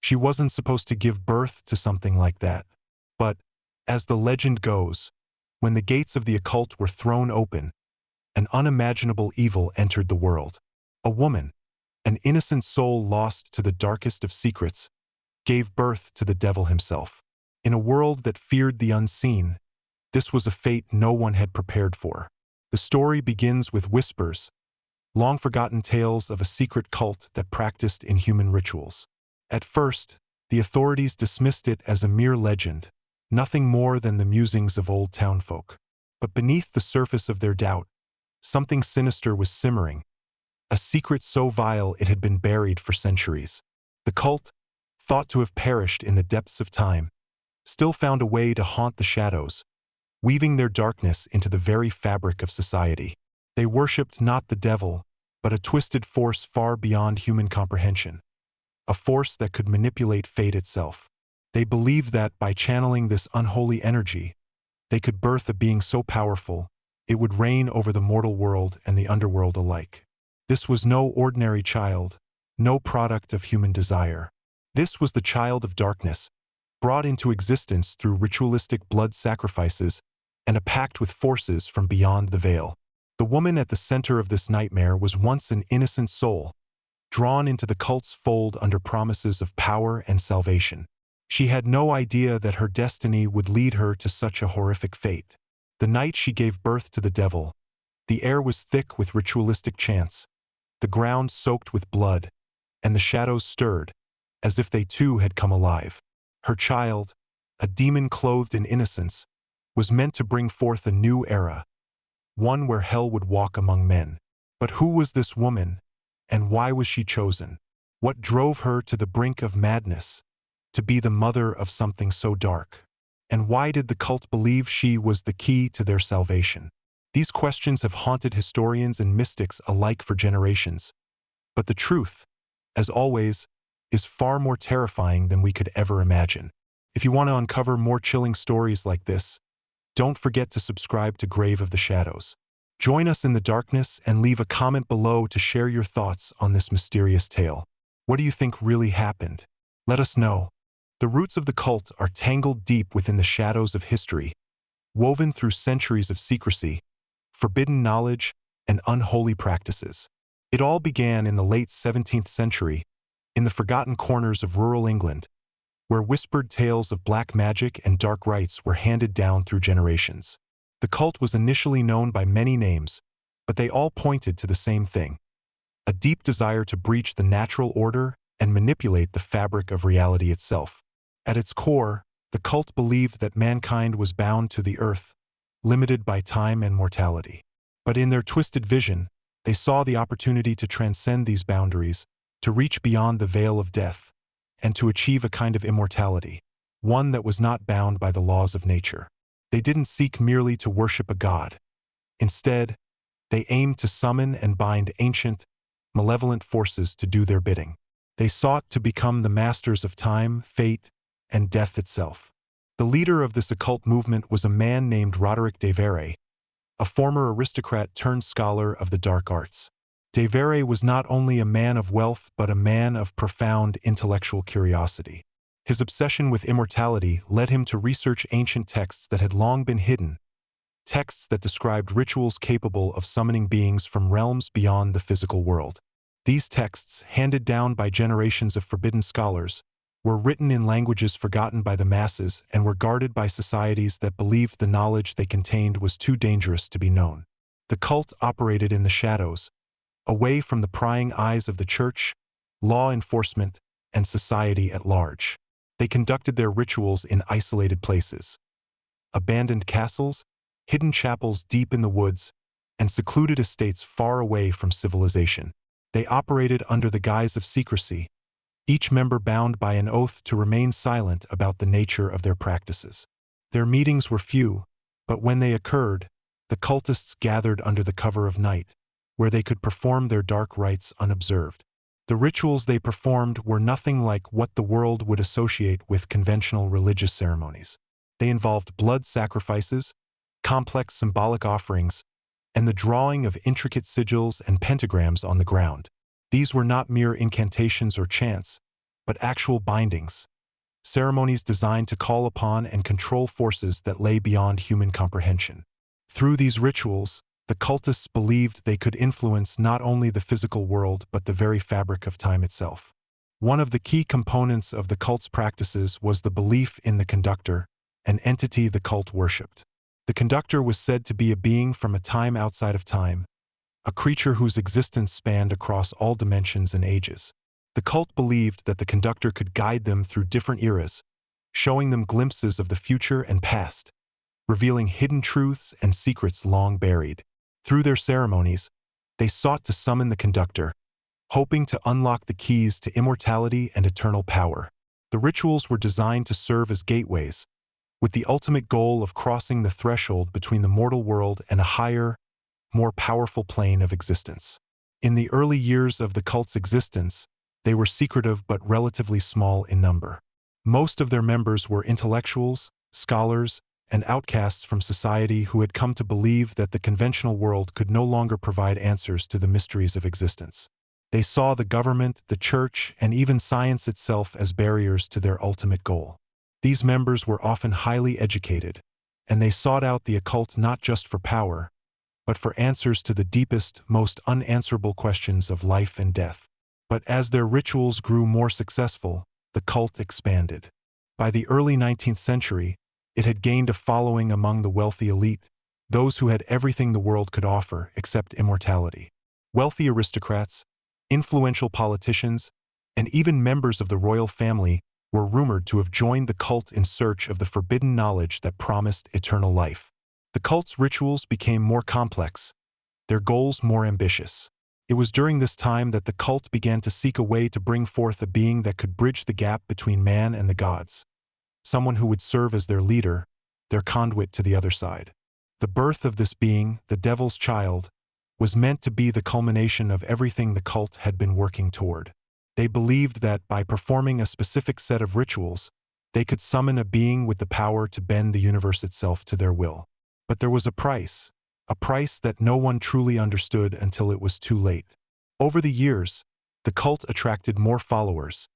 She wasn't supposed to give birth to something like that. But, as the legend goes, when the gates of the occult were thrown open, an unimaginable evil entered the world. A woman, an innocent soul lost to the darkest of secrets, gave birth to the devil himself. In a world that feared the unseen, this was a fate no one had prepared for. The story begins with whispers, long-forgotten tales of a secret cult that practiced inhuman rituals. At first, the authorities dismissed it as a mere legend, nothing more than the musings of old townfolk. But beneath the surface of their doubt, something sinister was simmering, a secret so vile it had been buried for centuries. The cult, thought to have perished in the depths of time, still found a way to haunt the shadows, weaving their darkness into the very fabric of society. They worshipped not the devil, but a twisted force far beyond human comprehension, a force that could manipulate fate itself. They believed that by channeling this unholy energy, they could birth a being so powerful, it would reign over the mortal world and the underworld alike. This was no ordinary child, no product of human desire. This was the child of darkness, brought into existence through ritualistic blood sacrifices and a pact with forces from beyond the veil. The woman at the center of this nightmare was once an innocent soul, drawn into the cult's fold under promises of power and salvation. She had no idea that her destiny would lead her to such a horrific fate. The night she gave birth to the devil, the air was thick with ritualistic chants, the ground soaked with blood, and the shadows stirred, as if they too had come alive. Her child, a demon clothed in innocence, was meant to bring forth a new era, one where hell would walk among men. But who was this woman, and why was she chosen? What drove her to the brink of madness, to be the mother of something so dark? And why did the cult believe she was the key to their salvation? These questions have haunted historians and mystics alike for generations. But the truth, as always, is far more terrifying than we could ever imagine. If you want to uncover more chilling stories like this, don't forget to subscribe to Grave of the Shadows. Join us in the darkness and leave a comment below to share your thoughts on this mysterious tale. What do you think really happened? Let us know. The roots of the cult are tangled deep within the shadows of history, woven through centuries of secrecy, forbidden knowledge, and unholy practices. It all began in the late 17th century, in the forgotten corners of rural England, where whispered tales of black magic and dark rites were handed down through generations. The cult was initially known by many names, but they all pointed to the same thing: a deep desire to breach the natural order and manipulate the fabric of reality itself. At its core, the cult believed that mankind was bound to the earth, limited by time and mortality. But in their twisted vision, they saw the opportunity to transcend these boundaries, to reach beyond the veil of death, and to achieve a kind of immortality, one that was not bound by the laws of nature. They didn't seek merely to worship a god. Instead, they aimed to summon and bind ancient, malevolent forces to do their bidding. They sought to become the masters of time, fate, and death itself. The leader of this occult movement was a man named Roderick de Vere, a former aristocrat turned scholar of the dark arts. De Vere was not only a man of wealth but a man of profound intellectual curiosity. His obsession with immortality led him to research ancient texts that had long been hidden, texts that described rituals capable of summoning beings from realms beyond the physical world. These texts, handed down by generations of forbidden scholars, were written in languages forgotten by the masses and were guarded by societies that believed the knowledge they contained was too dangerous to be known. The cult operated in the shadows, away from the prying eyes of the church, law enforcement, and society at large. They conducted their rituals in isolated places: abandoned castles, hidden chapels deep in the woods, and secluded estates far away from civilization. They operated under the guise of secrecy, each member bound by an oath to remain silent about the nature of their practices. Their meetings were few, but when they occurred, the cultists gathered under the cover of night, where they could perform their dark rites unobserved. The rituals they performed were nothing like what the world would associate with conventional religious ceremonies. They involved blood sacrifices, complex symbolic offerings, and the drawing of intricate sigils and pentagrams on the ground. These were not mere incantations or chants, but actual bindings, ceremonies designed to call upon and control forces that lay beyond human comprehension. Through these rituals, the cultists believed they could influence not only the physical world but the very fabric of time itself. One of the key components of the cult's practices was the belief in the Conductor, an entity the cult worshipped. The Conductor was said to be a being from a time outside of time, a creature whose existence spanned across all dimensions and ages. The cult believed that the Conductor could guide them through different eras, showing them glimpses of the future and past, revealing hidden truths and secrets long buried. Through their ceremonies, they sought to summon the Conductor, hoping to unlock the keys to immortality and eternal power. The rituals were designed to serve as gateways, with the ultimate goal of crossing the threshold between the mortal world and a higher, more powerful plane of existence. In the early years of the cult's existence, they were secretive but relatively small in number. Most of their members were intellectuals, scholars, and outcasts from society who had come to believe that the conventional world could no longer provide answers to the mysteries of existence. They saw the government, the church, and even science itself as barriers to their ultimate goal. These members were often highly educated, and they sought out the occult not just for power, but for answers to the deepest, most unanswerable questions of life and death. But as their rituals grew more successful, the cult expanded. By the early 19th century, it had gained a following among the wealthy elite, those who had everything the world could offer except immortality. Wealthy aristocrats, influential politicians, and even members of the royal family were rumored to have joined the cult in search of the forbidden knowledge that promised eternal life. The cult's rituals became more complex, their goals more ambitious. It was during this time that the cult began to seek a way to bring forth a being that could bridge the gap between man and the gods, someone who would serve as their leader, their conduit to the other side. The birth of this being, the Devil's Child, was meant to be the culmination of everything the cult had been working toward. They believed that by performing a specific set of rituals, they could summon a being with the power to bend the universe itself to their will. But there was a price that no one truly understood until it was too late. Over the years, the cult attracted more followers,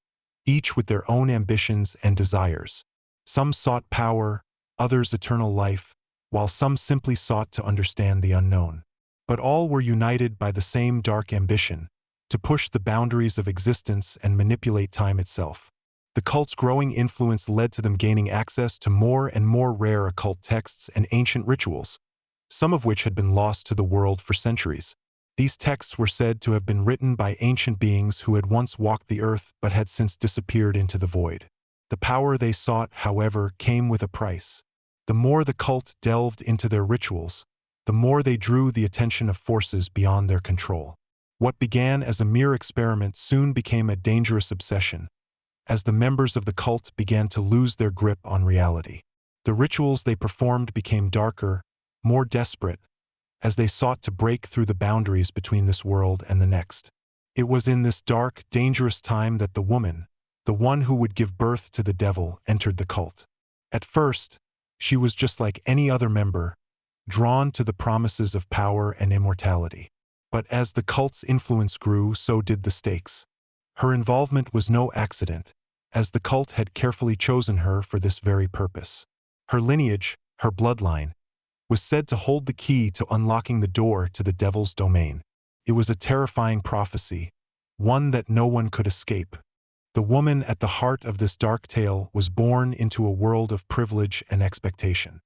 each with their own ambitions and desires. Some sought power, others eternal life, while some simply sought to understand the unknown. But all were united by the same dark ambition, to push the boundaries of existence and manipulate time itself. The cult's growing influence led to them gaining access to more and more rare occult texts and ancient rituals, some of which had been lost to the world for centuries. These texts were said to have been written by ancient beings who had once walked the earth but had since disappeared into the void. The power they sought, however, came with a price. The more the cult delved into their rituals, the more they drew the attention of forces beyond their control. What began as a mere experiment soon became a dangerous obsession, as the members of the cult began to lose their grip on reality. The rituals they performed became darker, more desperate, as they sought to break through the boundaries between this world and the next. It was in this dark, dangerous time that the woman, the one who would give birth to the devil, entered the cult. At first, she was just like any other member, drawn to the promises of power and immortality. But as the cult's influence grew, so did the stakes. Her involvement was no accident, as the cult had carefully chosen her for this very purpose. Her lineage, her bloodline, was said to hold the key to unlocking the door to the devil's domain. It was a terrifying prophecy, one that no one could escape. The woman at the heart of this dark tale was born into a world of privilege and expectation.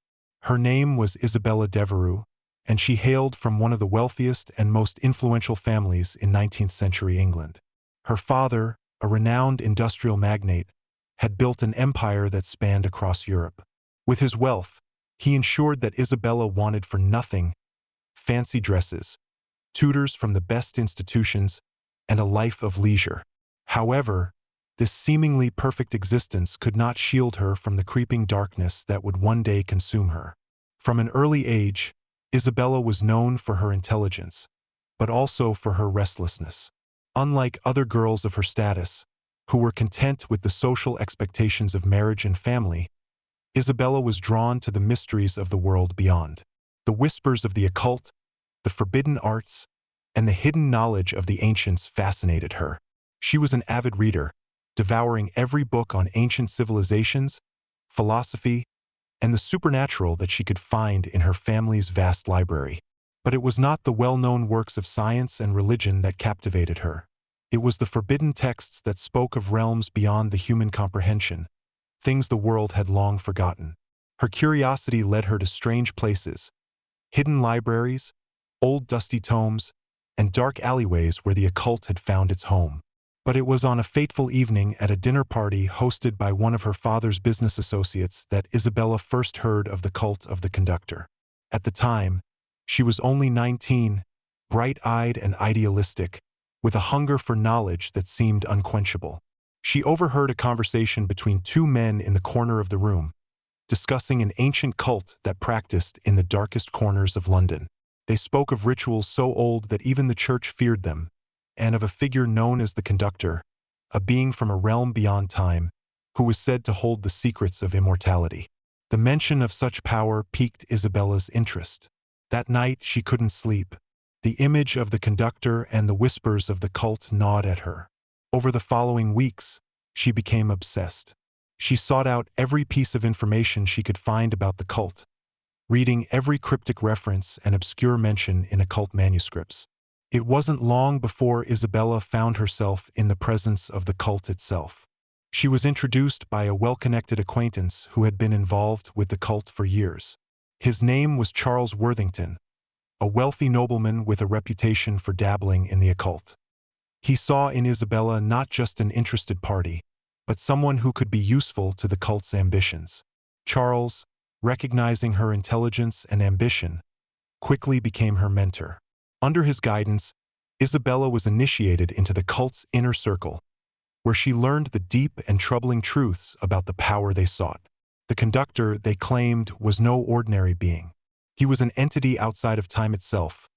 Her name was Isabella Devereux, and she hailed from one of the wealthiest and most influential families in 19th century England. Her father, a renowned industrial magnate, had built an empire that spanned across Europe. With his wealth, he ensured that Isabella wanted for nothing fancy dresses, tutors from the best institutions, and a life of leisure. However, this seemingly perfect existence could not shield her from the creeping darkness that would one day consume her. From an early age, Isabella was known for her intelligence, but also for her restlessness. Unlike other girls of her status, who were content with the social expectations of marriage and family, Isabella was drawn to the mysteries of the world beyond. The whispers of the occult, the forbidden arts, and the hidden knowledge of the ancients fascinated her. She was an avid reader, devouring every book on ancient civilizations, philosophy, and the supernatural that she could find in her family's vast library. But it was not the well-known works of science and religion that captivated her. It was the forbidden texts that spoke of realms beyond the human comprehension, things the world had long forgotten. Her curiosity led her to strange places, hidden libraries, old dusty tomes, and dark alleyways where the occult had found its home. But it was on a fateful evening at a dinner party hosted by one of her father's business associates that Isabella first heard of the cult of the Conductor. At the time, she was only 19, bright-eyed and idealistic, with a hunger for knowledge that seemed unquenchable. She overheard a conversation between two men in the corner of the room, discussing an ancient cult that practiced in the darkest corners of London. They spoke of rituals so old that even the church feared them, and of a figure known as the Conductor, a being from a realm beyond time, who was said to hold the secrets of immortality. The mention of such power piqued Isabella's interest. That night she couldn't sleep. The image of the Conductor and the whispers of the cult gnawed at her. Over the following weeks, she became obsessed. She sought out every piece of information she could find about the cult, reading every cryptic reference and obscure mention in occult manuscripts. It wasn't long before Isabella found herself in the presence of the cult itself. She was introduced by a well-connected acquaintance who had been involved with the cult for years. His name was Charles Worthington, a wealthy nobleman with a reputation for dabbling in the occult. He saw in Isabella not just an interested party, but someone who could be useful to the cult's ambitions. Charles, recognizing her intelligence and ambition, quickly became her mentor. Under his guidance, Isabella was initiated into the cult's inner circle, where she learned the deep and troubling truths about the power they sought. The Conductor, they claimed, was no ordinary being. He was an entity outside of time itself,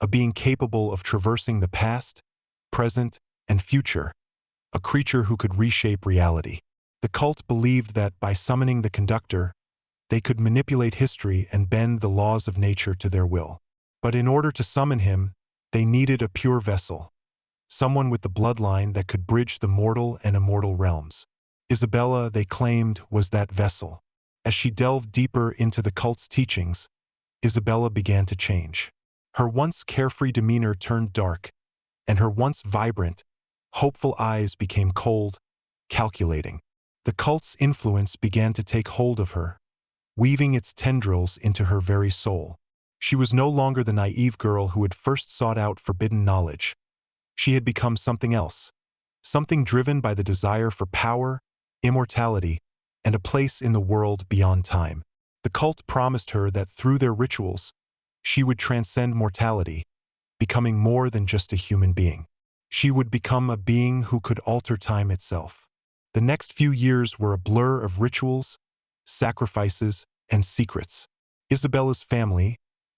a being capable of traversing the past, present, and future, a creature who could reshape reality. The cult believed that by summoning the Conductor, they could manipulate history and bend the laws of nature to their will. But in order to summon him, they needed a pure vessel, someone with the bloodline that could bridge the mortal and immortal realms. Isabella, they claimed, was that vessel. As she delved deeper into the cult's teachings, Isabella began to change. Her once carefree demeanor turned dark, and her once vibrant, hopeful eyes became cold, calculating. The cult's influence began to take hold of her, weaving its tendrils into her very soul. She was no longer the naive girl who had first sought out forbidden knowledge. She had become something else, something driven by the desire for power, immortality, and a place in the world beyond time. The cult promised her that through their rituals, she would transcend mortality, becoming more than just a human being. She would become a being who could alter time itself. The next few years were a blur of rituals, sacrifices, and secrets. Isabella's family,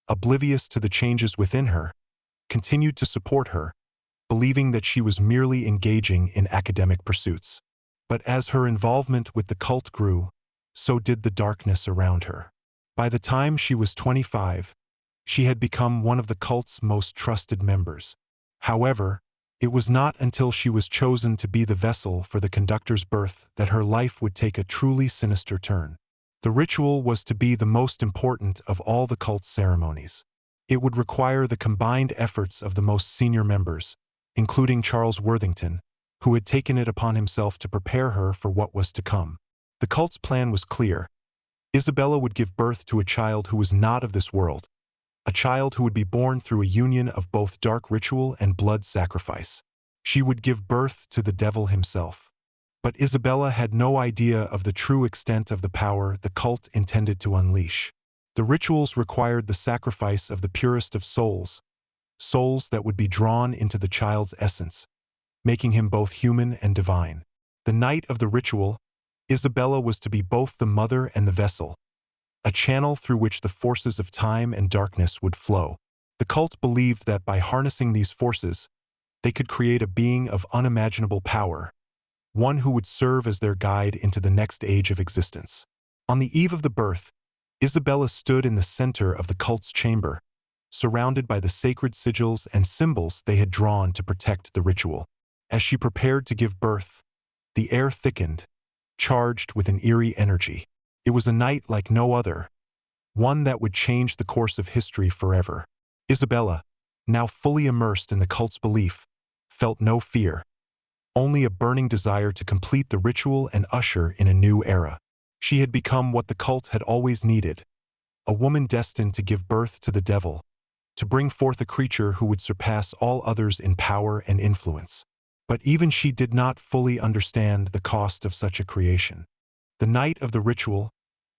oblivious to the changes within her, continued to support her, believing that she was merely engaging in academic pursuits. But as her involvement with the cult grew, so did the darkness around her. By the time she was 25, she had become one of the cult's most trusted members. However, it was not until she was chosen to be the vessel for the Conductor's birth that her life would take a truly sinister turn. The ritual was to be the most important of all the cult's ceremonies. It would require the combined efforts of the most senior members, including Charles Worthington, who had taken it upon himself to prepare her for what was to come. The cult's plan was clear. Isabella would give birth to a child who was not of this world, a child who would be born through a union of both dark ritual and blood sacrifice. She would give birth to the devil himself. But Isabella had no idea of the true extent of the power the cult intended to unleash. The rituals required the sacrifice of the purest of souls, souls that would be drawn into the child's essence, making him both human and divine. The night of the ritual, Isabella was to be both the mother and the vessel, a channel through which the forces of time and darkness would flow. The cult believed that by harnessing these forces, they could create a being of unimaginable power, one who would serve as their guide into the next age of existence. On the eve of the birth, Isabella stood in the center of the cult's chamber, surrounded by the sacred sigils and symbols they had drawn to protect the ritual. As she prepared to give birth, The air thickened, charged with an eerie energy. It was a night like no other, one that would change the course of history forever. Isabella, now fully immersed in the cult's belief, felt no fear, only a burning desire to complete the ritual and usher in a new era. She had become what the cult had always needed, a woman destined to give birth to the devil, to bring forth a creature who would surpass all others in power and influence. But even she did not fully understand the cost of such a creation. The night of the ritual,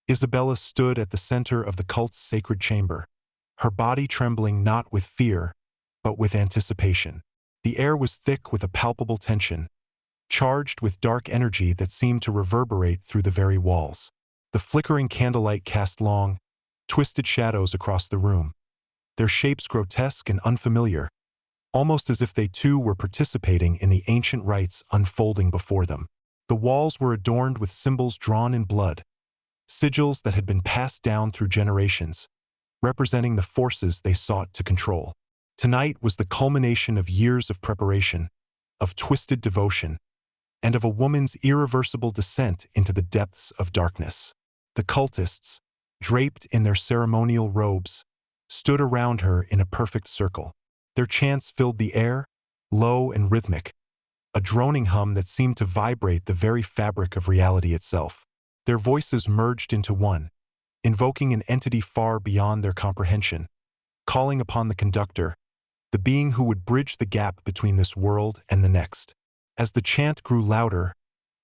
Isabella stood at the center of the cult's sacred chamber, her body trembling not with fear, but with anticipation. The air was thick with a palpable tension, charged with dark energy that seemed to reverberate through the very walls. The flickering candlelight cast long, twisted shadows across the room, their shapes grotesque and unfamiliar, almost as if they too were participating in the ancient rites unfolding before them. The walls were adorned with symbols drawn in blood, sigils that had been passed down through generations, representing the forces they sought to control. Tonight was the culmination of years of preparation, of twisted devotion, and of a woman's irreversible descent into the depths of darkness. The cultists, draped in their ceremonial robes, stood around her in a perfect circle. Their chants filled the air, low and rhythmic, a droning hum that seemed to vibrate the very fabric of reality itself. Their voices merged into one, invoking an entity far beyond their comprehension, calling upon the Conductor, the being who would bridge the gap between this world and the next. As the chant grew louder,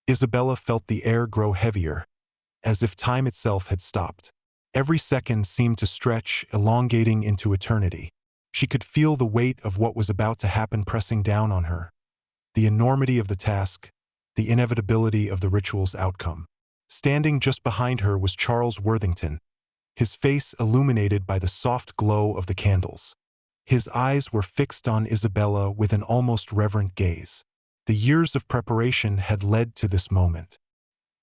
Isabella felt the air grow heavier, as if time itself had stopped. Every second seemed to stretch, elongating into eternity. She could feel the weight of what was about to happen pressing down on her, the enormity of the task, the inevitability of the ritual's outcome. Standing just behind her was Charles Worthington, his face illuminated by the soft glow of the candles. His eyes were fixed on Isabella with an almost reverent gaze. The years of preparation had led to this moment.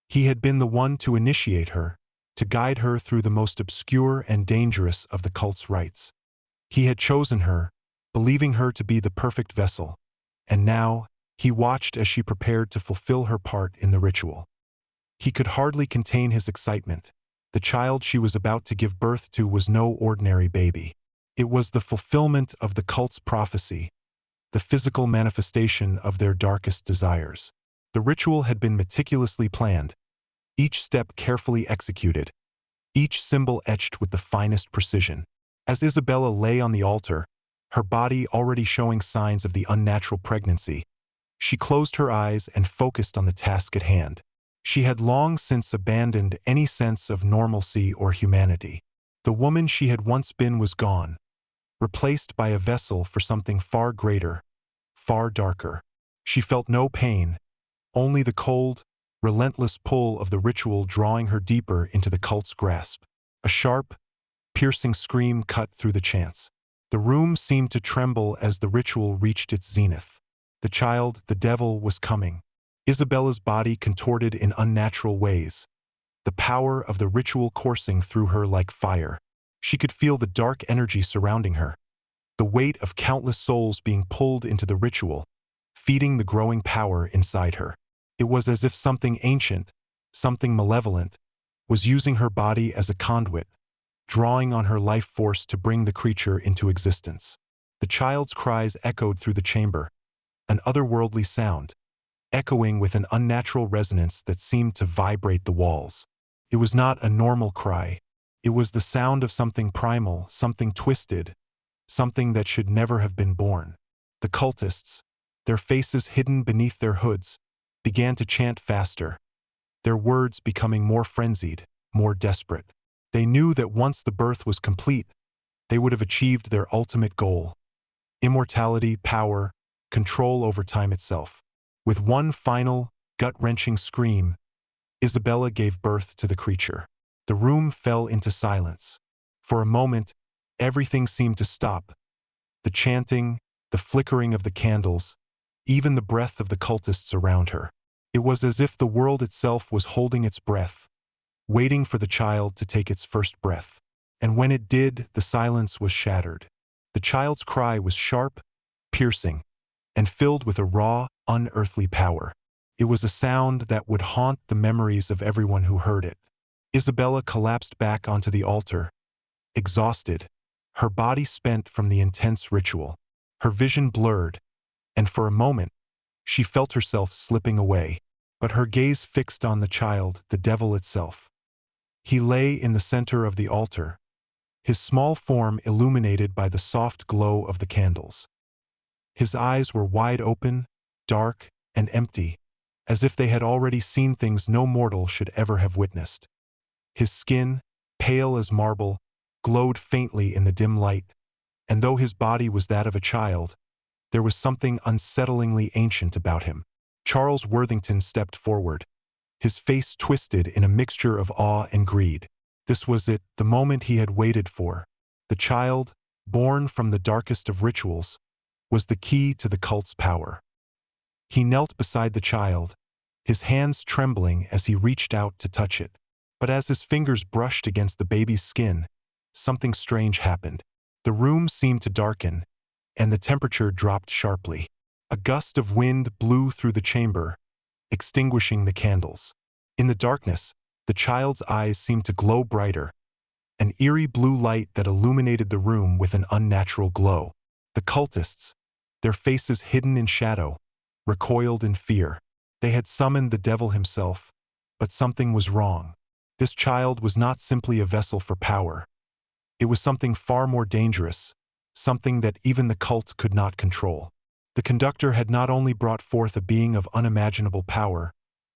He had been the one to initiate her, to guide her through the most obscure and dangerous of the cult's rites. He had chosen her, believing her to be the perfect vessel, and now he watched as she prepared to fulfill her part in the ritual. He could hardly contain his excitement. The child she was about to give birth to was no ordinary baby. It was the fulfillment of the cult's prophecy, the physical manifestation of their darkest desires. The ritual had been meticulously planned, each step carefully executed, each symbol etched with the finest precision. As Isabella lay on the altar, her body already showing signs of the unnatural pregnancy, she closed her eyes and focused on the task at hand. She had long since abandoned any sense of normalcy or humanity. The woman she had once been was gone, replaced by a vessel for something far greater, far darker. She felt no pain, only the cold, relentless pull of the ritual drawing her deeper into the cult's grasp. A sharp, piercing scream cut through the chants. The room seemed to tremble as the ritual reached its zenith. The child, the devil, was coming. Isabella's body contorted in unnatural ways, the power of the ritual coursing through her like fire. She could feel the dark energy surrounding her, the weight of countless souls being pulled into the ritual, feeding the growing power inside her. It was as if something ancient, something malevolent, was using her body as a conduit, drawing on her life force to bring the creature into existence. The child's cries echoed through the chamber, an otherworldly sound, echoing with an unnatural resonance that seemed to vibrate the walls. It was not a normal cry. It was the sound of something primal, something twisted, something that should never have been born. The cultists, their faces hidden beneath their hoods, began to chant faster, their words becoming more frenzied, more desperate. They knew that once the birth was complete, they would have achieved their ultimate goal: immortality, power, control over time itself. With one final, gut-wrenching scream, Isabella gave birth to the creature. The room fell into silence. For a moment, everything seemed to stop. The chanting, the flickering of the candles, even the breath of the cultists around her. It was as if the world itself was holding its breath, waiting for the child to take its first breath. And when it did, the silence was shattered. The child's cry was sharp, piercing, and filled with a raw, unearthly power. It was a sound that would haunt the memories of everyone who heard it. Isabella collapsed back onto the altar, exhausted, her body spent from the intense ritual. Her vision blurred, and for a moment, she felt herself slipping away. But her gaze fixed on the child, the devil itself. He lay in the center of the altar, his small form illuminated by the soft glow of the candles. His eyes were wide open, dark, and empty, as if they had already seen things no mortal should ever have witnessed. His skin, pale as marble, glowed faintly in the dim light, and though his body was that of a child, there was something unsettlingly ancient about him. Charles Worthington stepped forward, his face twisted in a mixture of awe and greed. This was it, the moment he had waited for. The child, born from the darkest of rituals, was the key to the cult's power. He knelt beside the child, his hands trembling as he reached out to touch it. But as his fingers brushed against the baby's skin, something strange happened. The room seemed to darken, and the temperature dropped sharply. A gust of wind blew through the chamber, extinguishing the candles. In the darkness, the child's eyes seemed to glow brighter, an eerie blue light that illuminated the room with an unnatural glow. The cultists, their faces hidden in shadow, recoiled in fear. They had summoned the devil himself, but something was wrong. This child was not simply a vessel for power. It was something far more dangerous, something that even the cult could not control. The conductor had not only brought forth a being of unimaginable power,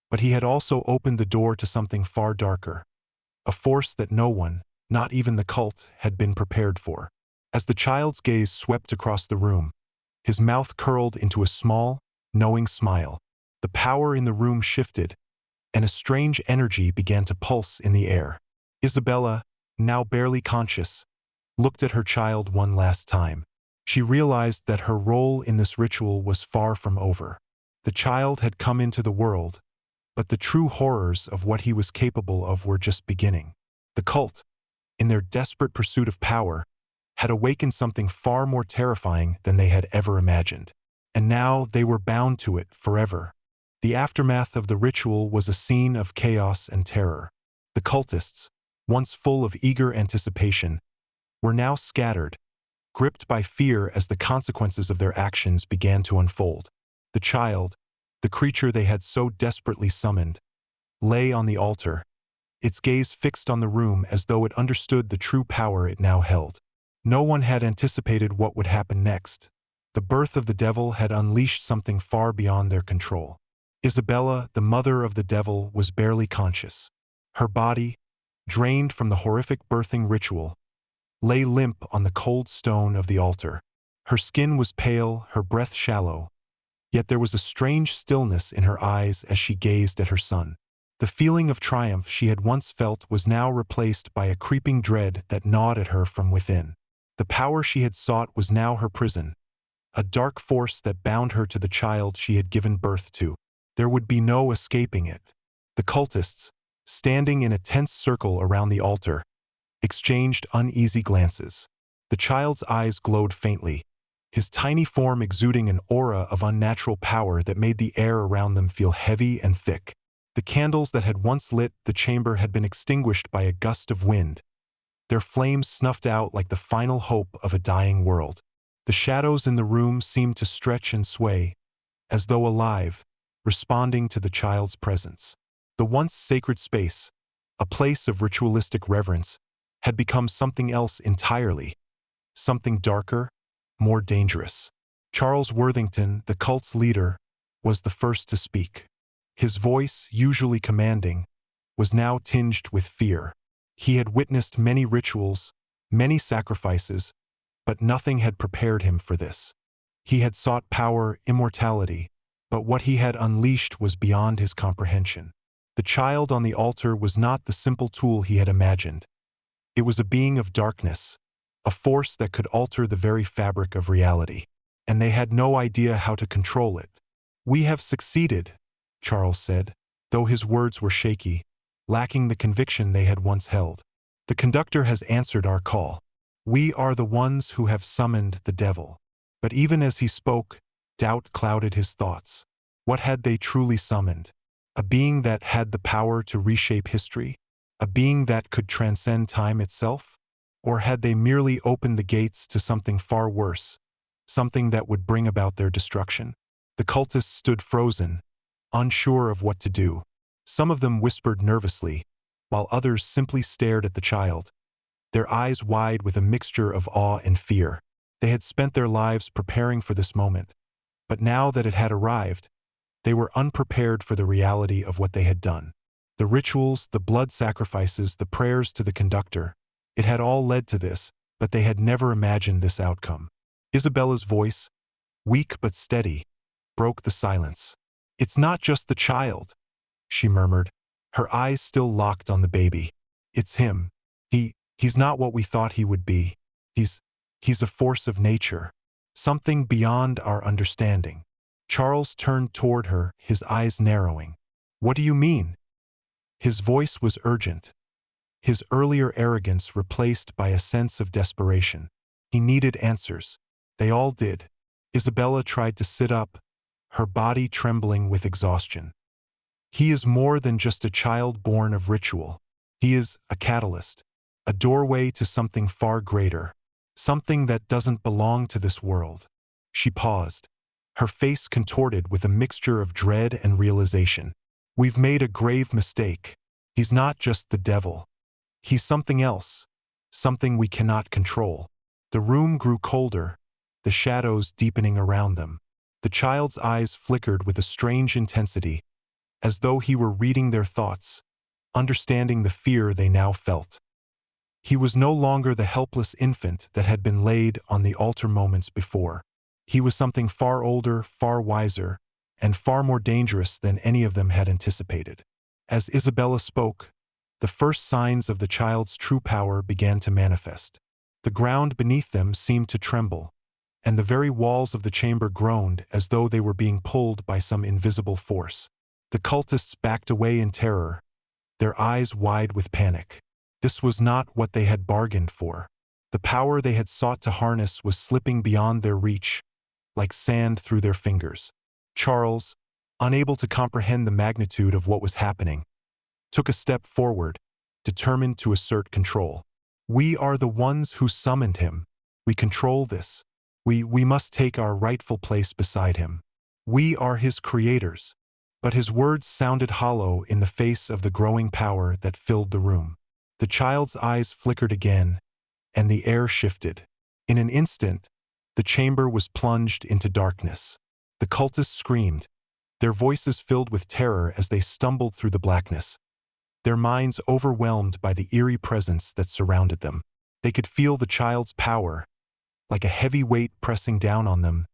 but he had also opened the door to something far darker, a force that no one, not even the cult, had been prepared for. As the child's gaze swept across the room, his mouth curled into a small, knowing smile. The power in the room shifted, and a strange energy began to pulse in the air. Isabella, now barely conscious, looked at her child one last time. She realized that her role in this ritual was far from over. The child had come into the world, but the true horrors of what he was capable of were just beginning. The cult, in their desperate pursuit of power, had awakened something far more terrifying than they had ever imagined. And now they were bound to it forever. The aftermath of the ritual was a scene of chaos and terror. The cultists, once full of eager anticipation, were now scattered, gripped by fear as the consequences of their actions began to unfold. The child, the creature they had so desperately summoned, lay on the altar, its gaze fixed on the room as though it understood the true power it now held. No one had anticipated what would happen next. The birth of the devil had unleashed something far beyond their control. Isabella, the mother of the devil, was barely conscious. Her body, drained from the horrific birthing ritual, lay limp on the cold stone of the altar. Her skin was pale, her breath shallow, yet there was a strange stillness in her eyes as she gazed at her son. The feeling of triumph she had once felt was now replaced by a creeping dread that gnawed at her from within. The power she had sought was now her prison, a dark force that bound her to the child she had given birth to. There would be no escaping it. The cultists, standing in a tense circle around the altar, exchanged uneasy glances. The child's eyes glowed faintly, his tiny form exuding an aura of unnatural power that made the air around them feel heavy and thick. The candles that had once lit the chamber had been extinguished by a gust of wind, their flames snuffed out like the final hope of a dying world. The shadows in the room seemed to stretch and sway, as though alive, responding to the child's presence. The once sacred space, a place of ritualistic reverence, had become something else entirely, something darker, more dangerous. Charles Worthington, the cult's leader, was the first to speak. His voice, usually commanding, was now tinged with fear. He had witnessed many rituals, many sacrifices, but nothing had prepared him for this. He had sought power, immortality, but what he had unleashed was beyond his comprehension. The child on the altar was not the simple tool he had imagined. It was a being of darkness, a force that could alter the very fabric of reality, and they had no idea how to control it. "We have succeeded," Charles said, though his words were shaky, lacking the conviction they had once held. "The conductor has answered our call. We are the ones who have summoned the devil." But even as he spoke, doubt clouded his thoughts. What had they truly summoned? A being that had the power to reshape history? A being that could transcend time itself? Or had they merely opened the gates to something far worse, something that would bring about their destruction? The cultists stood frozen, unsure of what to do. Some of them whispered nervously, while others simply stared at the child, their eyes wide with a mixture of awe and fear. They had spent their lives preparing for this moment, but now that it had arrived, they were unprepared for the reality of what they had done. The rituals, the blood sacrifices, the prayers to the conductor, it had all led to this, but they had never imagined this outcome. Isabella's voice, weak but steady, broke the silence. "It's not just the child," she murmured, her eyes still locked on the baby. "It's him. He's not what we thought he would be. He's a force of nature, something beyond our understanding." Charles turned toward her, his eyes narrowing. "What do you mean?" His voice was urgent, his earlier arrogance replaced by a sense of desperation. He needed answers. They all did. Isabella tried to sit up, her body trembling with exhaustion. "He is more than just a child born of ritual. He is a catalyst, a doorway to something far greater, something that doesn't belong to this world." She paused, her face contorted with a mixture of dread and realization. "We've made a grave mistake. He's not just the devil. He's something else, something we cannot control." The room grew colder, the shadows deepening around them. The child's eyes flickered with a strange intensity, as though he were reading their thoughts, understanding the fear they now felt. He was no longer the helpless infant that had been laid on the altar moments before. He was something far older, far wiser, and far more dangerous than any of them had anticipated. As Isabella spoke, the first signs of the child's true power began to manifest. The ground beneath them seemed to tremble, and the very walls of the chamber groaned as though they were being pulled by some invisible force. The cultists backed away in terror, their eyes wide with panic. This was not what they had bargained for. The power they had sought to harness was slipping beyond their reach, like sand through their fingers. Charles, unable to comprehend the magnitude of what was happening, took a step forward, determined to assert control. "We are the ones who summoned him. We control this. We must take our rightful place beside him. We are his creators." But his words sounded hollow in the face of the growing power that filled the room. The child's eyes flickered again, and the air shifted. In an instant, the chamber was plunged into darkness. The cultists screamed, their voices filled with terror as they stumbled through the blackness, their minds overwhelmed by the eerie presence that surrounded them. They could feel the child's power, like a heavy weight pressing down on them,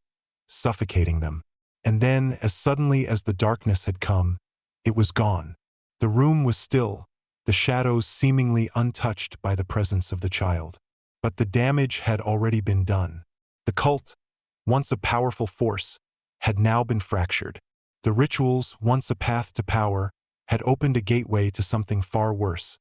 suffocating them. And then, as suddenly as the darkness had come, it was gone. The room was still, the shadows seemingly untouched by the presence of the child. But the damage had already been done. The cult, once a powerful force, had now been fractured. The rituals, once a path to power, had opened a gateway to something far worse,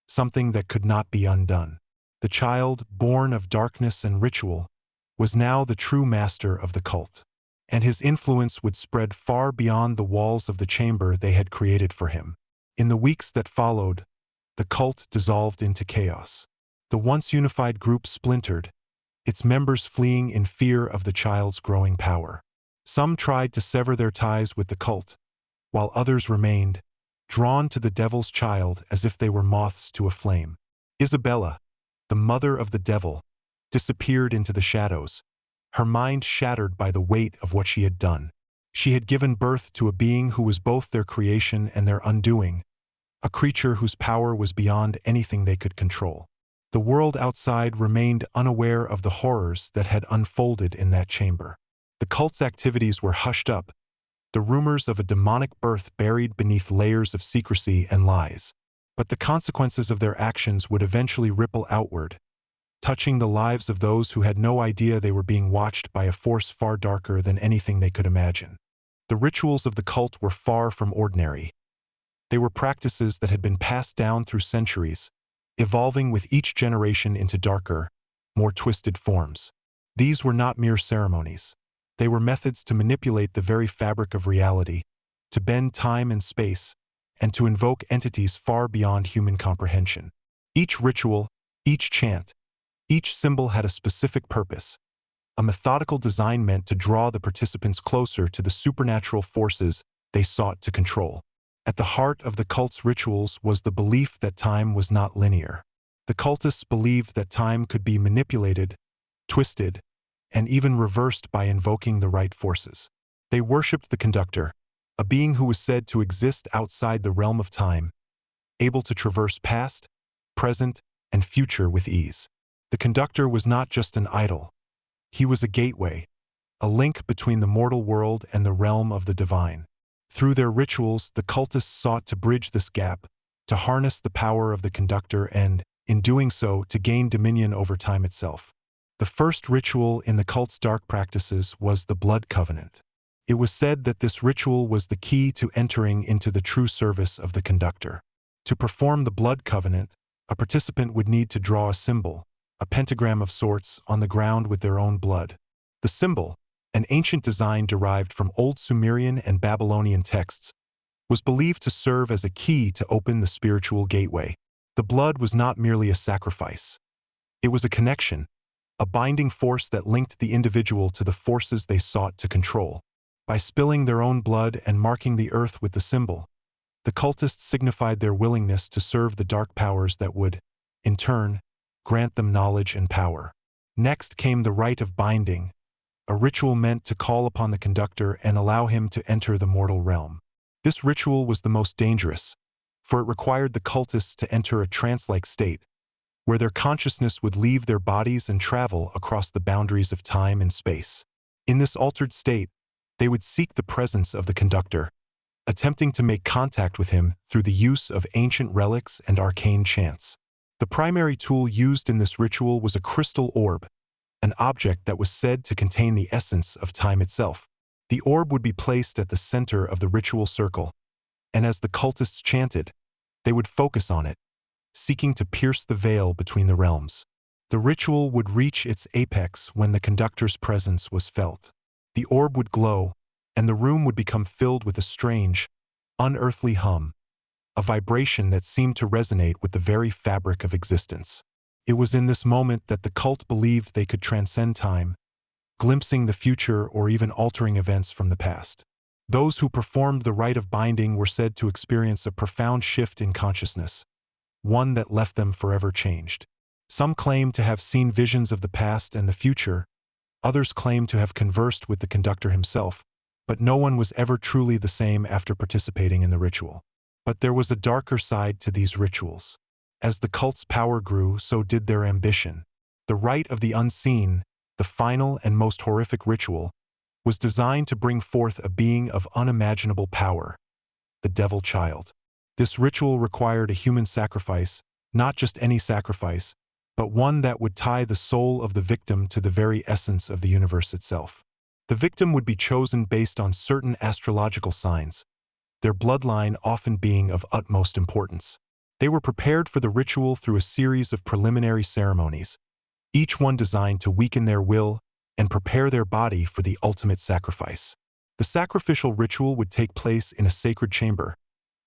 something that could not be undone. The child, born of darkness and ritual, was now the true master of the cult, and his influence would spread far beyond the walls of the chamber they had created for him. In the weeks that followed, the cult dissolved into chaos. The once unified group splintered, its members fleeing in fear of the child's growing power. Some tried to sever their ties with the cult, while others remained, drawn to the devil's child as if they were moths to a flame. Isabella, the mother of the devil, disappeared into the shadows, her mind shattered by the weight of what she had done. She had given birth to a being who was both their creation and their undoing, a creature whose power was beyond anything they could control. The world outside remained unaware of the horrors that had unfolded in that chamber. The cult's activities were hushed up, the rumors of a demonic birth buried beneath layers of secrecy and lies. But the consequences of their actions would eventually ripple outward, touching the lives of those who had no idea they were being watched by a force far darker than anything they could imagine. The rituals of the cult were far from ordinary. They were practices that had been passed down through centuries, evolving with each generation into darker, more twisted forms. These were not mere ceremonies. They were methods to manipulate the very fabric of reality, to bend time and space, and to invoke entities far beyond human comprehension. Each ritual, each chant, each symbol had a specific purpose, a methodical design meant to draw the participants closer to the supernatural forces they sought to control. At the heart of the cult's rituals was the belief that time was not linear. The cultists believed that time could be manipulated, twisted, and even reversed by invoking the right forces. They worshipped the Conductor, a being who was said to exist outside the realm of time, able to traverse past, present, and future with ease. The Conductor was not just an idol. He was a gateway, a link between the mortal world and the realm of the divine. Through their rituals, the cultists sought to bridge this gap, to harness the power of the Conductor and, in doing so, to gain dominion over time itself. The first ritual in the cult's dark practices was the blood covenant. It was said that this ritual was the key to entering into the true service of the Conductor. To perform the blood covenant, a participant would need to draw a symbol, a pentagram of sorts, on the ground with their own blood. The symbol, an ancient design derived from old Sumerian and Babylonian texts, was believed to serve as a key to open the spiritual gateway. The blood was not merely a sacrifice. It was a connection, a binding force that linked the individual to the forces they sought to control. By spilling their own blood and marking the earth with the symbol, the cultists signified their willingness to serve the dark powers that would, in turn, grant them knowledge and power. Next came the rite of binding, a ritual meant to call upon the Conductor and allow him to enter the mortal realm. This ritual was the most dangerous, for it required the cultists to enter a trance-like state, where their consciousness would leave their bodies and travel across the boundaries of time and space. In this altered state, they would seek the presence of the Conductor, attempting to make contact with him through the use of ancient relics and arcane chants. The primary tool used in this ritual was a crystal orb, an object that was said to contain the essence of time itself. The orb would be placed at the center of the ritual circle, and as the cultists chanted, they would focus on it, seeking to pierce the veil between the realms. The ritual would reach its apex when the Conductor's presence was felt. The orb would glow, and the room would become filled with a strange, unearthly hum, a vibration that seemed to resonate with the very fabric of existence. It was in this moment that the cult believed they could transcend time, glimpsing the future or even altering events from the past. Those who performed the rite of binding were said to experience a profound shift in consciousness, one that left them forever changed. Some claimed to have seen visions of the past and the future, others claimed to have conversed with the Conductor himself, but no one was ever truly the same after participating in the ritual. But there was a darker side to these rituals. As the cult's power grew, so did their ambition. The rite of the unseen, the final and most horrific ritual, was designed to bring forth a being of unimaginable power, the Devil Child. This ritual required a human sacrifice, not just any sacrifice, but one that would tie the soul of the victim to the very essence of the universe itself. The victim would be chosen based on certain astrological signs, their bloodline often being of utmost importance. They were prepared for the ritual through a series of preliminary ceremonies, each one designed to weaken their will and prepare their body for the ultimate sacrifice. The sacrificial ritual would take place in a sacred chamber,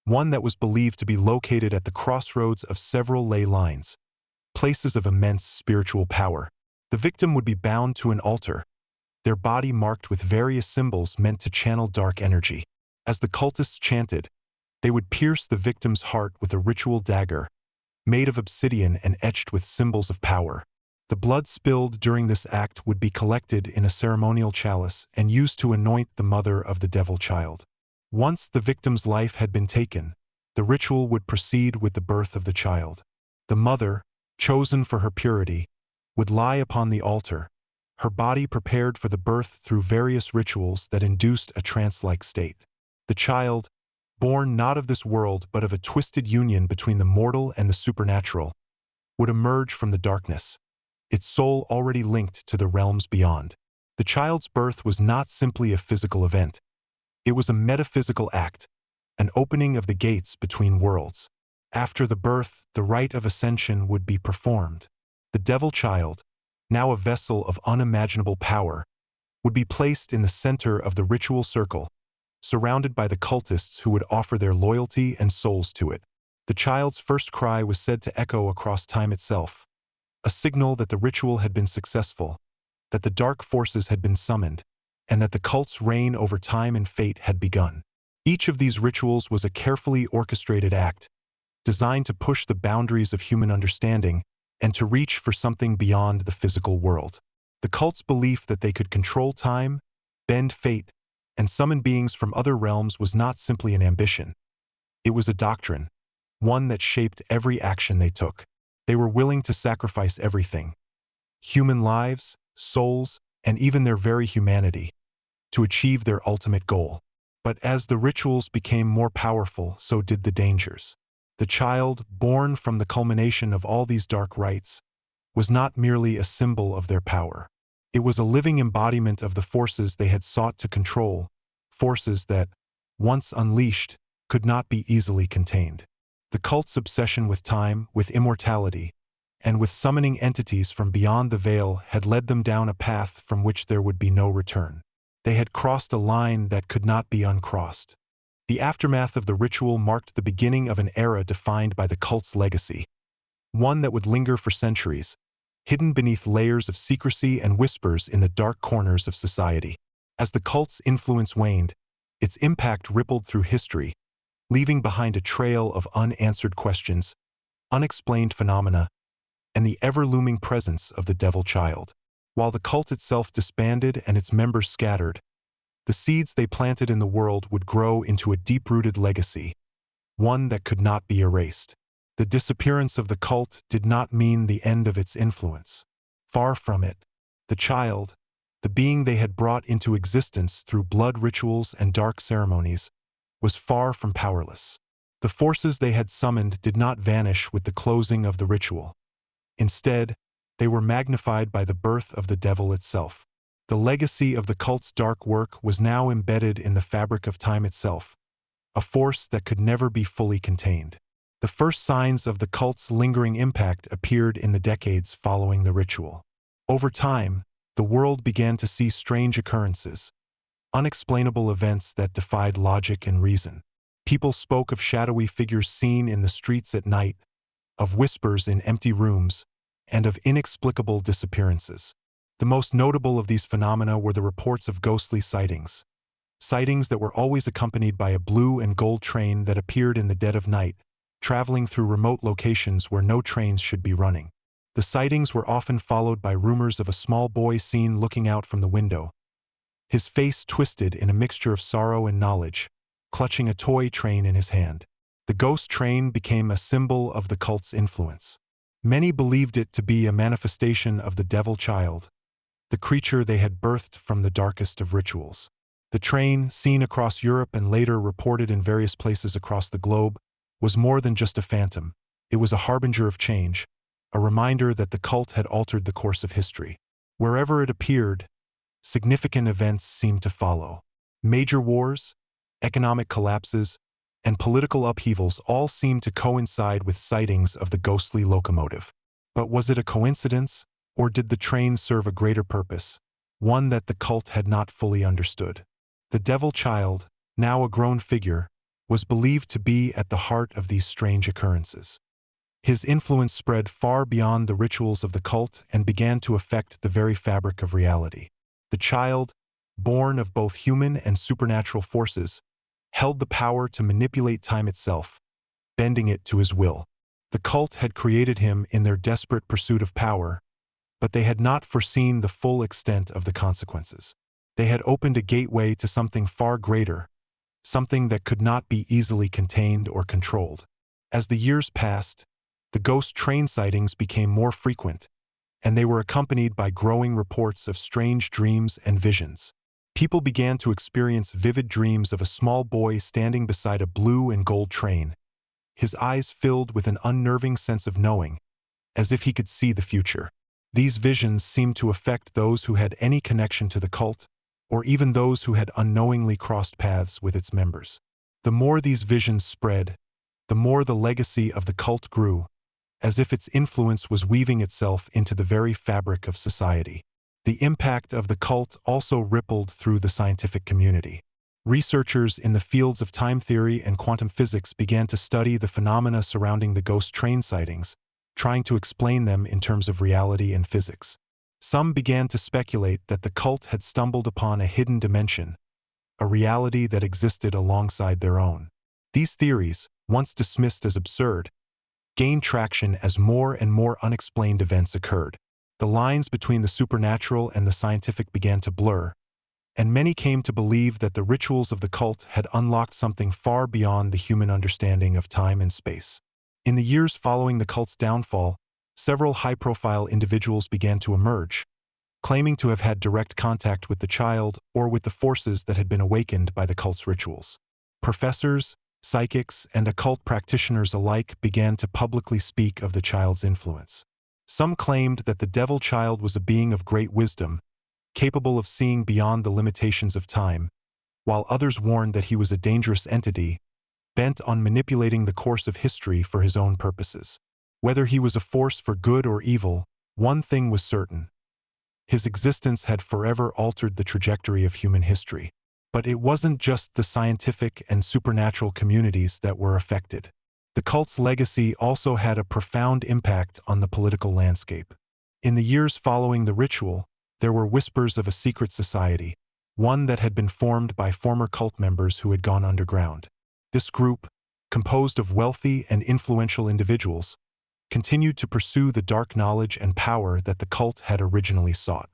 one that was believed to be located at the crossroads of several ley lines, places of immense spiritual power. The victim would be bound to an altar, their body marked with various symbols meant to channel dark energy. As the cultists chanted, they would pierce the victim's heart with a ritual dagger, made of obsidian and etched with symbols of power. The blood spilled during this act would be collected in a ceremonial chalice and used to anoint the mother of the Devil Child. Once the victim's life had been taken, the ritual would proceed with the birth of the child. The mother, chosen for her purity, would lie upon the altar, her body prepared for the birth through various rituals that induced a trance-like state. The child, born not of this world but of a twisted union between the mortal and the supernatural, would emerge from the darkness, its soul already linked to the realms beyond. The child's birth was not simply a physical event. It was a metaphysical act, an opening of the gates between worlds. After the birth, the rite of ascension would be performed. The Devil Child, now a vessel of unimaginable power, would be placed in the center of the ritual circle, surrounded by the cultists who would offer their loyalty and souls to it. The child's first cry was said to echo across time itself, a signal that the ritual had been successful, that the dark forces had been summoned, and that the cult's reign over time and fate had begun. Each of these rituals was a carefully orchestrated act, designed to push the boundaries of human understanding and to reach for something beyond the physical world. The cult's belief that they could control time, bend fate, and summon beings from other realms was not simply an ambition. It was a doctrine, one that shaped every action they took. They were willing to sacrifice everything, human lives, souls, and even their very humanity, to achieve their ultimate goal. But as the rituals became more powerful, so did the dangers. The child, born from the culmination of all these dark rites, was not merely a symbol of their power. It was a living embodiment of the forces they had sought to control, forces that, once unleashed, could not be easily contained. The cult's obsession with time, with immortality, and with summoning entities from beyond the veil had led them down a path from which there would be no return. They had crossed a line that could not be uncrossed. The aftermath of the ritual marked the beginning of an era defined by the cult's legacy, one that would linger for centuries, hidden beneath layers of secrecy and whispers in the dark corners of society. As the cult's influence waned, its impact rippled through history, leaving behind a trail of unanswered questions, unexplained phenomena, and the ever-looming presence of the devil child. While the cult itself disbanded and its members scattered, the seeds they planted in the world would grow into a deep-rooted legacy, one that could not be erased. The disappearance of the cult did not mean the end of its influence. Far from it. The child, the being they had brought into existence through blood rituals and dark ceremonies, was far from powerless. The forces they had summoned did not vanish with the closing of the ritual. Instead, they were magnified by the birth of the devil itself. The legacy of the cult's dark work was now embedded in the fabric of time itself, a force that could never be fully contained. The first signs of the cult's lingering impact appeared in the decades following the ritual. Over time, the world began to see strange occurrences, unexplainable events that defied logic and reason. People spoke of shadowy figures seen in the streets at night, of whispers in empty rooms, and of inexplicable disappearances. The most notable of these phenomena were the reports of ghostly sightings that were always accompanied by a blue and gold train that appeared in the dead of night, traveling through remote locations where no trains should be running. The sightings were often followed by rumors of a small boy seen looking out from the window, his face twisted in a mixture of sorrow and knowledge, clutching a toy train in his hand. The ghost train became a symbol of the cult's influence. Many believed it to be a manifestation of the devil child, the creature they had birthed from the darkest of rituals. The train, seen across Europe and later reported in various places across the globe, was more than just a phantom. It was a harbinger of change, a reminder that the cult had altered the course of history. Wherever it appeared, significant events seemed to follow. Major wars, economic collapses, and political upheavals all seemed to coincide with sightings of the ghostly locomotive. But was it a coincidence, or did the train serve a greater purpose, one that the cult had not fully understood? The devil child, now a grown figure, was believed to be at the heart of these strange occurrences. His influence spread far beyond the rituals of the cult and began to affect the very fabric of reality. The child, born of both human and supernatural forces, held the power to manipulate time itself, bending it to his will. The cult had created him in their desperate pursuit of power, but they had not foreseen the full extent of the consequences. They had opened a gateway to something far greater, something that could not be easily contained or controlled. As the years passed, the ghost train sightings became more frequent, and they were accompanied by growing reports of strange dreams and visions. People began to experience vivid dreams of a small boy standing beside a blue and gold train, his eyes filled with an unnerving sense of knowing, as if he could see the future. These visions seemed to affect those who had any connection to the cult, or even those who had unknowingly crossed paths with its members. The more these visions spread, the more the legacy of the cult grew, as if its influence was weaving itself into the very fabric of society. The impact of the cult also rippled through the scientific community. Researchers in the fields of time theory and quantum physics began to study the phenomena surrounding the ghost train sightings, trying to explain them in terms of reality and physics. Some began to speculate that the cult had stumbled upon a hidden dimension, a reality that existed alongside their own. These theories, once dismissed as absurd, gained traction as more and more unexplained events occurred. The lines between the supernatural and the scientific began to blur, and many came to believe that the rituals of the cult had unlocked something far beyond the human understanding of time and space. In the years following the cult's downfall, several high-profile individuals began to emerge, claiming to have had direct contact with the child or with the forces that had been awakened by the cult's rituals. Professors, psychics, and occult practitioners alike began to publicly speak of the child's influence. Some claimed that the devil child was a being of great wisdom, capable of seeing beyond the limitations of time, while others warned that he was a dangerous entity, bent on manipulating the course of history for his own purposes. Whether he was a force for good or evil, one thing was certain. His existence had forever altered the trajectory of human history. But it wasn't just the scientific and supernatural communities that were affected. The cult's legacy also had a profound impact on the political landscape. In the years following the ritual, there were whispers of a secret society, one that had been formed by former cult members who had gone underground. This group, composed of wealthy and influential individuals, continued to pursue the dark knowledge and power that the cult had originally sought.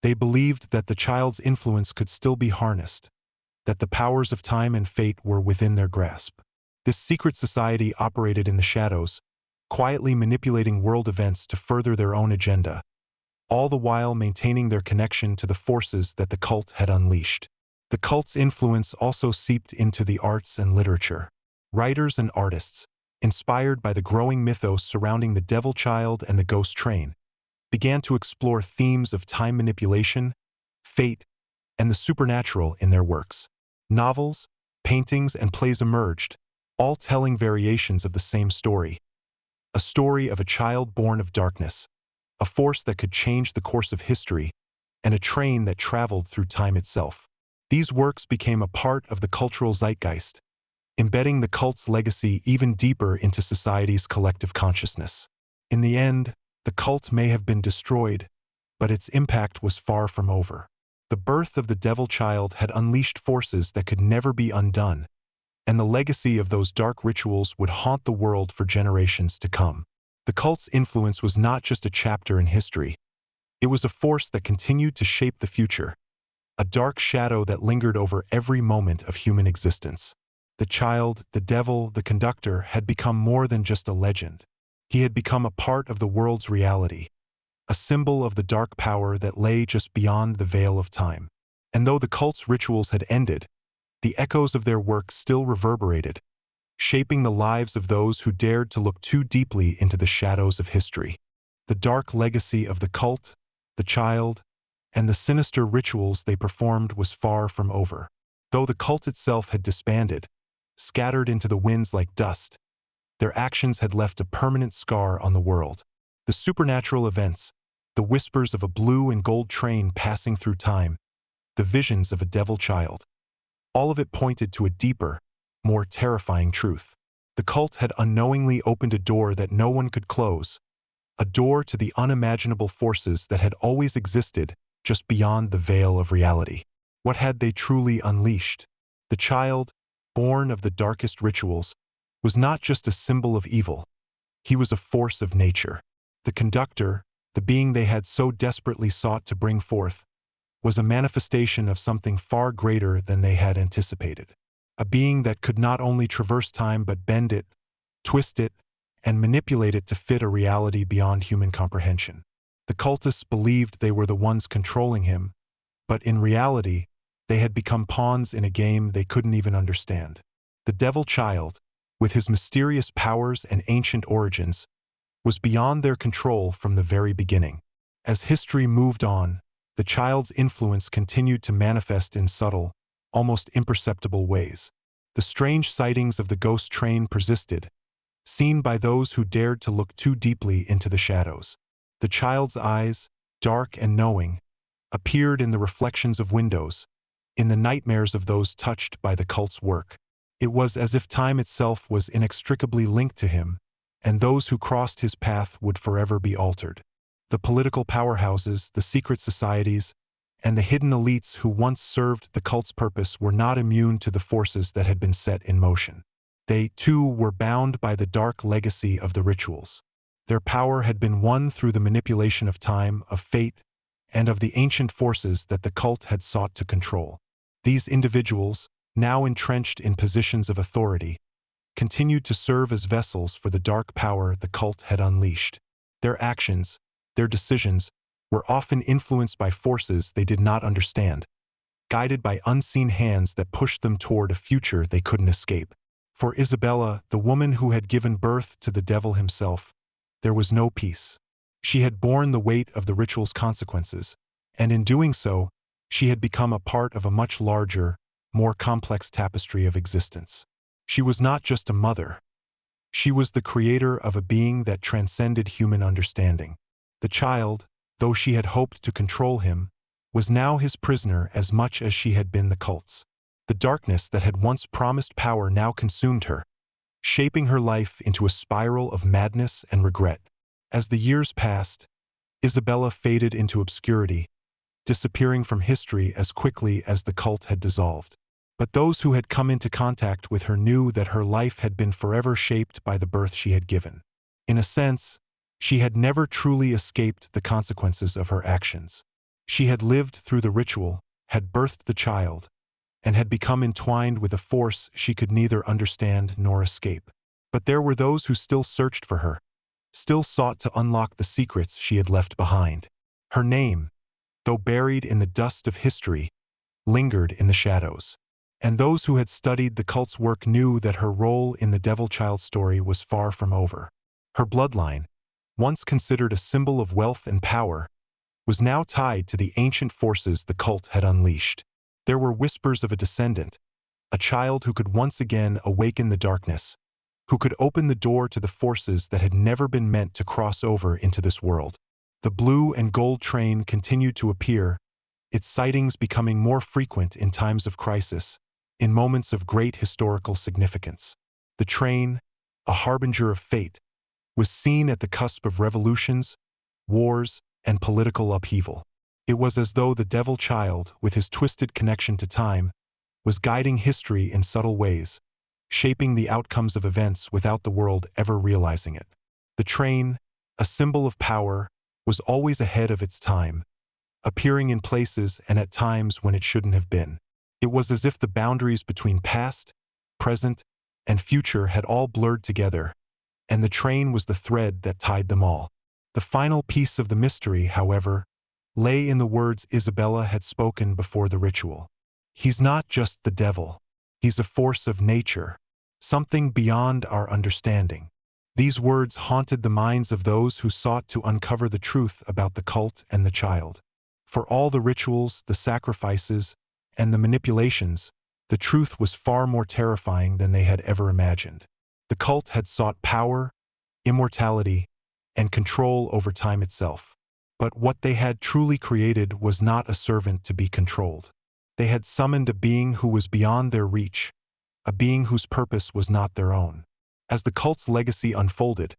They believed that the child's influence could still be harnessed, that the powers of time and fate were within their grasp. This secret society operated in the shadows, quietly manipulating world events to further their own agenda, all the while maintaining their connection to the forces that the cult had unleashed. The cult's influence also seeped into the arts and literature. Writers and artists, inspired by the growing mythos surrounding the devil child and the ghost train, began to explore themes of time manipulation, fate, and the supernatural in their works. Novels, paintings, and plays emerged, all telling variations of the same story. A story of a child born of darkness, a force that could change the course of history, and a train that traveled through time itself. These works became a part of the cultural zeitgeist, embedding the cult's legacy even deeper into society's collective consciousness. In the end, the cult may have been destroyed, but its impact was far from over. The birth of the devil child had unleashed forces that could never be undone, and the legacy of those dark rituals would haunt the world for generations to come. The cult's influence was not just a chapter in history. It was a force that continued to shape the future, a dark shadow that lingered over every moment of human existence. The child, the devil, the conductor had become more than just a legend. He had become a part of the world's reality, a symbol of the dark power that lay just beyond the veil of time. And though the cult's rituals had ended, the echoes of their work still reverberated, shaping the lives of those who dared to look too deeply into the shadows of history. The dark legacy of the cult, the child, and the sinister rituals they performed was far from over. Though the cult itself had disbanded, scattered into the winds like dust, their actions had left a permanent scar on the world. The supernatural events, the whispers of a blue and gold train passing through time, the visions of a devil child, all of it pointed to a deeper, more terrifying truth. The cult had unknowingly opened a door that no one could close, a door to the unimaginable forces that had always existed just beyond the veil of reality. What had they truly unleashed? The child, born of the darkest rituals, was not just a symbol of evil. He was a force of nature. The conductor, the being they had so desperately sought to bring forth, was a manifestation of something far greater than they had anticipated. A being that could not only traverse time but bend it, twist it, and manipulate it to fit a reality beyond human comprehension. The cultists believed they were the ones controlling him, but in reality, they had become pawns in a game they couldn't even understand. The devil child, with his mysterious powers and ancient origins, was beyond their control from the very beginning. As history moved on, the child's influence continued to manifest in subtle, almost imperceptible ways. The strange sightings of the ghost train persisted, seen by those who dared to look too deeply into the shadows. The child's eyes, dark and knowing, appeared in the reflections of windows, in the nightmares of those touched by the cult's work. It was as if time itself was inextricably linked to him, and those who crossed his path would forever be altered. The political powerhouses, the secret societies, and the hidden elites who once served the cult's purpose were not immune to the forces that had been set in motion. They, too, were bound by the dark legacy of the rituals. Their power had been won through the manipulation of time, of fate, and of the ancient forces that the cult had sought to control. These individuals, now entrenched in positions of authority, continued to serve as vessels for the dark power the cult had unleashed. Their actions, their decisions, were often influenced by forces they did not understand, guided by unseen hands that pushed them toward a future they couldn't escape. For Isabella, the woman who had given birth to the devil himself, there was no peace. She had borne the weight of the ritual's consequences, and in doing so, she had become a part of a much larger, more complex tapestry of existence. She was not just a mother. She was the creator of a being that transcended human understanding. The child, though she had hoped to control him, was now his prisoner as much as she had been the cult's. The darkness that had once promised power now consumed her, shaping her life into a spiral of madness and regret. As the years passed, Isabella faded into obscurity, disappearing from history as quickly as the cult had dissolved. But those who had come into contact with her knew that her life had been forever shaped by the birth she had given. In a sense, she had never truly escaped the consequences of her actions. She had lived through the ritual, had birthed the child, and had become entwined with a force she could neither understand nor escape. But there were those who still searched for her, still sought to unlock the secrets she had left behind. Her name, though buried in the dust of history, lingered in the shadows. And those who had studied the cult's work knew that her role in the Devil Child story was far from over. Her bloodline, once considered a symbol of wealth and power, was now tied to the ancient forces the cult had unleashed. There were whispers of a descendant, a child who could once again awaken the darkness, who could open the door to the forces that had never been meant to cross over into this world. The blue and gold train continued to appear, its sightings becoming more frequent in times of crisis, in moments of great historical significance. The train, a harbinger of fate, was seen at the cusp of revolutions, wars, and political upheaval. It was as though the Devil Child, with his twisted connection to time, was guiding history in subtle ways, shaping the outcomes of events without the world ever realizing it. The train, a symbol of power, was always ahead of its time, appearing in places and at times when it shouldn't have been. It was as if the boundaries between past, present, and future had all blurred together, and the train was the thread that tied them all. The final piece of the mystery, however, lay in the words Isabella had spoken before the ritual. He's not just the devil. He's a force of nature, something beyond our understanding. These words haunted the minds of those who sought to uncover the truth about the cult and the child. For all the rituals, the sacrifices, and the manipulations, the truth was far more terrifying than they had ever imagined. The cult had sought power, immortality, and control over time itself. But what they had truly created was not a servant to be controlled. They had summoned a being who was beyond their reach, a being whose purpose was not their own. As the cult's legacy unfolded,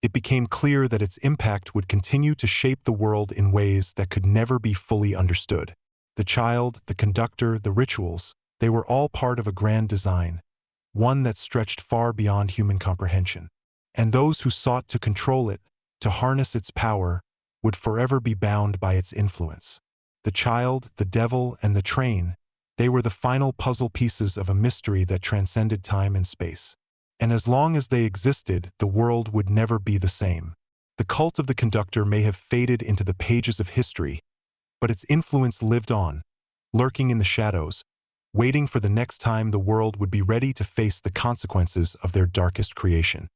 it became clear that its impact would continue to shape the world in ways that could never be fully understood. The child, the conductor, the rituals, they were all part of a grand design, one that stretched far beyond human comprehension. And those who sought to control it, to harness its power, would forever be bound by its influence. The child, the devil, and the train, they were the final puzzle pieces of a mystery that transcended time and space. And as long as they existed, the world would never be the same. The cult of the conductor may have faded into the pages of history, but its influence lived on, lurking in the shadows, waiting for the next time the world would be ready to face the consequences of their darkest creation.